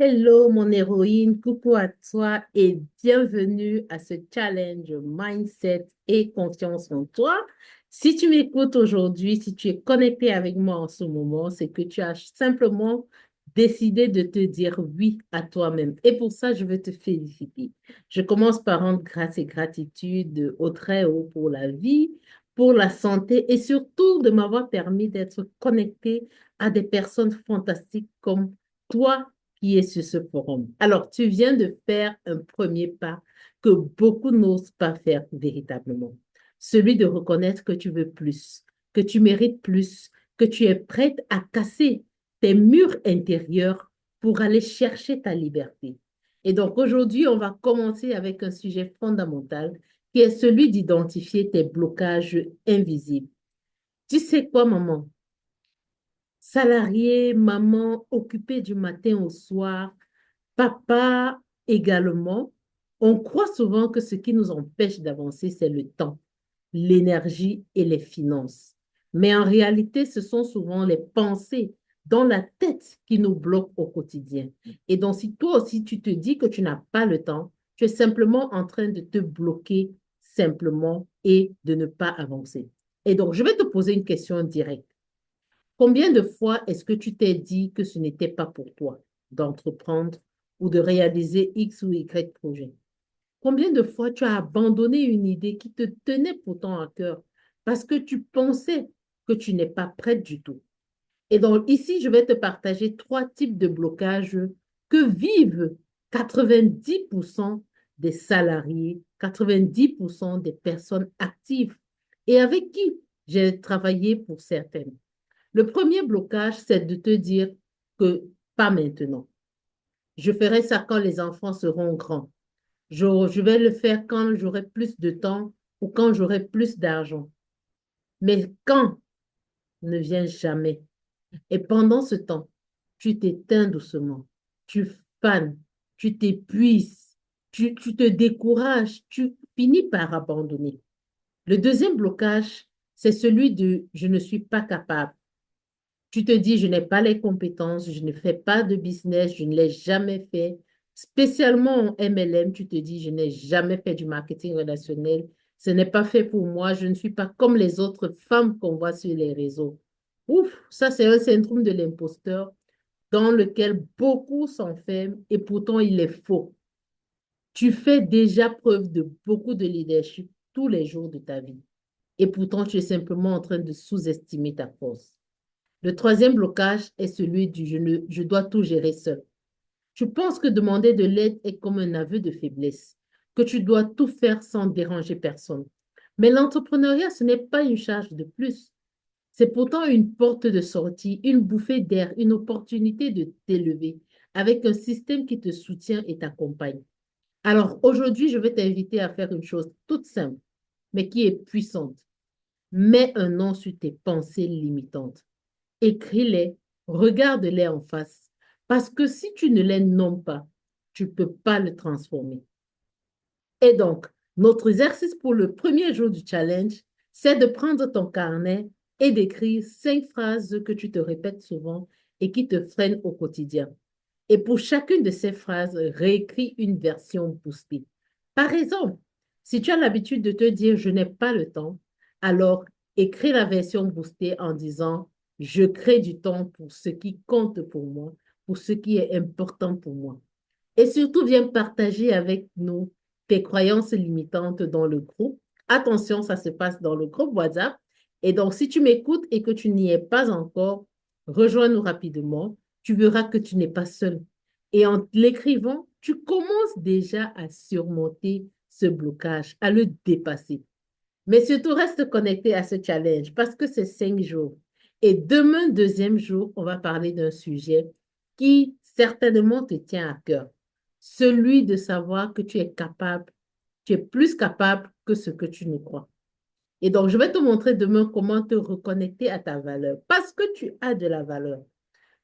Hello mon héroïne, coucou à toi et bienvenue à ce challenge mindset et confiance en toi. Si tu m'écoutes aujourd'hui, si tu es connecté avec moi en ce moment, c'est que tu as simplement décidé de te dire oui à toi-même. Et pour ça, je veux te féliciter. Je commence par rendre grâce et gratitude au Très-Haut pour la vie, pour la santé et surtout de m'avoir permis d'être connecté à des personnes fantastiques comme toi qui est sur ce forum. Alors, tu viens de faire un premier pas que beaucoup n'osent pas faire véritablement. Celui de reconnaître que tu veux plus, que tu mérites plus, que tu es prête à casser tes murs intérieurs pour aller chercher ta liberté. Et donc aujourd'hui, on va commencer avec un sujet fondamental qui est celui d'identifier tes blocages invisibles. Tu sais quoi, maman? Salarié, maman occupée du matin au soir, papa également, on croit souvent que ce qui nous empêche d'avancer, c'est le temps, l'énergie et les finances. Mais en réalité, ce sont souvent les pensées dans la tête qui nous bloquent au quotidien. Et donc, si toi aussi, tu te dis que tu n'as pas le temps, tu es simplement en train de te bloquer simplement et de ne pas avancer. Et donc, je vais te poser une question directe. Combien de fois est-ce que tu t'es dit que ce n'était pas pour toi d'entreprendre ou de réaliser X ou Y projet? Combien de fois tu as abandonné une idée qui te tenait pourtant à cœur parce que tu pensais que tu n'es pas prête du tout? Et donc ici, je vais te partager trois types de blocages que vivent 90% des salariés, 90% des personnes actives et avec qui j'ai travaillé pour certaines. Le premier blocage, c'est de te dire que pas maintenant. Je ferai ça quand les enfants seront grands. Je vais le faire quand j'aurai plus de temps ou quand j'aurai plus d'argent. Mais quand ne vient jamais. Et pendant ce temps, tu t'éteins doucement, tu fanes, tu t'épuises, tu te décourages, tu finis par abandonner. Le deuxième blocage, c'est celui de je ne suis pas capable. Tu te dis, je n'ai pas les compétences, je ne fais pas de business, je ne l'ai jamais fait. Spécialement en MLM, tu te dis, je n'ai jamais fait du marketing relationnel. Ce n'est pas fait pour moi. Je ne suis pas comme les autres femmes qu'on voit sur les réseaux. Ouf, ça c'est un syndrome de l'imposteur dans lequel beaucoup s'enferment et pourtant il est faux. Tu fais déjà preuve de beaucoup de leadership tous les jours de ta vie et pourtant tu es simplement en train de sous-estimer ta force. Le troisième blocage est celui du je dois tout gérer seul. Je pense que demander de l'aide est comme un aveu de faiblesse, que tu dois tout faire sans déranger personne. Mais l'entrepreneuriat, ce n'est pas une charge de plus. C'est pourtant une porte de sortie, une bouffée d'air, une opportunité de t'élever avec un système qui te soutient et t'accompagne. Alors aujourd'hui, je vais t'inviter à faire une chose toute simple, mais qui est puissante. Mets un nom sur tes pensées limitantes. Écris-les, regarde-les en face. Parce que si tu ne les nommes pas, tu ne peux pas le transformer. Et donc, notre exercice pour le premier jour du challenge, c'est de prendre ton carnet et d'écrire 5 phrases que tu te répètes souvent et qui te freinent au quotidien. Et pour chacune de ces phrases, réécris une version boostée. Par exemple, si tu as l'habitude de te dire je n'ai pas le temps, alors écris la version boostée en disant je crée du temps pour ce qui compte pour moi, pour ce qui est important pour moi. Et surtout, viens partager avec nous tes croyances limitantes dans le groupe. Attention, ça se passe dans le groupe WhatsApp. Et donc, si tu m'écoutes et que tu n'y es pas encore, rejoins-nous rapidement. Tu verras que tu n'es pas seul. Et en l'écrivant, tu commences déjà à surmonter ce blocage, à le dépasser. Mais surtout, reste connecté à ce challenge parce que c'est 5 jours. Et demain, deuxième jour, on va parler d'un sujet qui certainement te tient à cœur. Celui de savoir que tu es capable, tu es plus capable que ce que tu ne crois. Et donc, je vais te montrer demain comment te reconnecter à ta valeur parce que tu as de la valeur.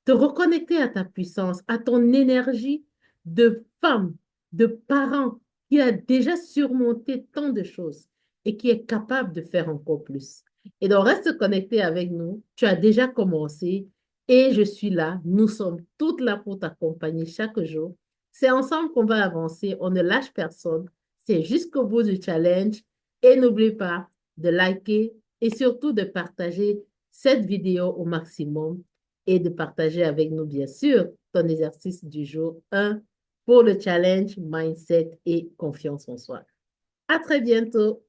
Te reconnecter à ta puissance, à ton énergie de femme, de parent qui a déjà surmonté tant de choses et qui est capable de faire encore plus. Et donc, reste connecté avec nous. Tu as déjà commencé et je suis là. Nous sommes toutes là pour t'accompagner chaque jour. C'est ensemble qu'on va avancer. On ne lâche personne. C'est jusqu'au bout du challenge. Et n'oublie pas de liker et surtout de partager cette vidéo au maximum et de partager avec nous, bien sûr, ton exercice du jour 1 pour le challenge mindset et confiance en soi. À très bientôt.